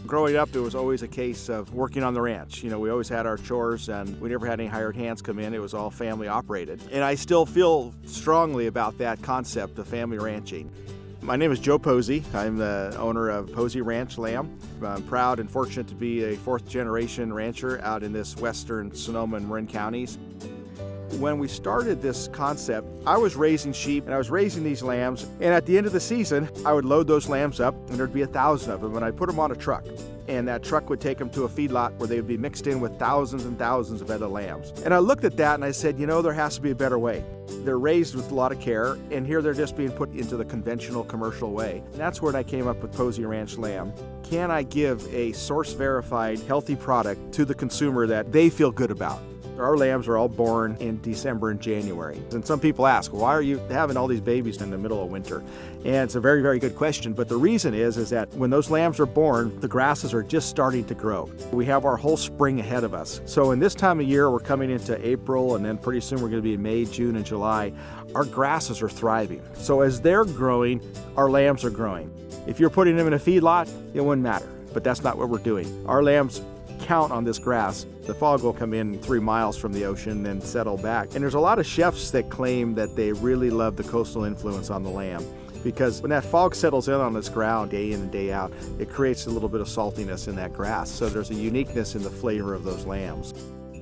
Growing up, it was always a case of working on the ranch. You know, we always had our chores and we never had any hired hands come in. It was all family operated. And I still feel strongly about that concept of family ranching. My name is Joe Pozzi. I'm the owner of Pozzi Ranch Lamb. I'm proud and fortunate to be a fourth generation rancher out in this western Sonoma and Marin counties. When we started this concept, I was raising sheep and I was raising these lambs, and at the end of the season, I would load those lambs up and there'd be 1,000 of them, and I'd put them on a truck. And that truck would take them to a feedlot where they would be mixed in with thousands and thousands of other lambs. And I looked at that and I said, you know, there has to be a better way. They're raised with a lot of care, and here they're just being put into the conventional commercial way. And that's where I came up with Pozzi Ranch Lamb. Can I give a source-verified, healthy product to the consumer that they feel good about? Our lambs are all born in December and January. And some people ask, why are you having all these babies in the middle of winter? And it's a very, very good question. But the reason is that when those lambs are born, the grasses are just starting to grow. We have our whole spring ahead of us. So in this time of year, we're coming into April, and then pretty soon we're going to be in May, June, and July. Our grasses are thriving. So as they're growing, our lambs are growing. If you're putting them in a feedlot, it wouldn't matter. But that's not what we're doing. Our lambs count on this grass. The fog will come in 3 miles from the ocean and settle back. And there's a lot of chefs that claim that they really love the coastal influence on the lamb, because when that fog settles in on this ground day in and day out, it creates a little bit of saltiness in that grass. So there's a uniqueness in the flavor of those lambs.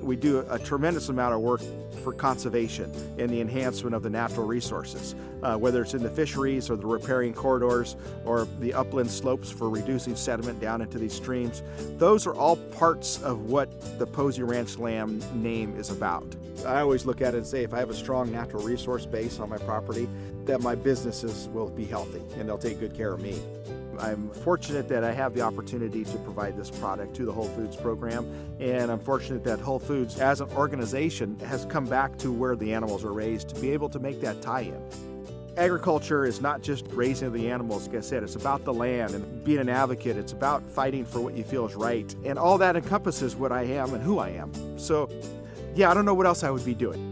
We do a tremendous amount of work for conservation and the enhancement of the natural resources, whether it's in the fisheries or the riparian corridors or the upland slopes for reducing sediment down into these streams. Those are all parts of what the Pozzi Ranch Lamb name is about. I always look at it and say, if I have a strong natural resource base on my property, that my businesses will be healthy and they'll take good care of me. I'm fortunate that I have the opportunity to provide this product to the Whole Foods program, and I'm fortunate that Whole Foods as an organization has come back to where the animals are raised to be able to make that tie-in. Agriculture is not just raising the animals, like I said, it's about the land and being an advocate. It's about fighting for what you feel is right, and all that encompasses what I am and who I am. So yeah, I don't know what else I would be doing.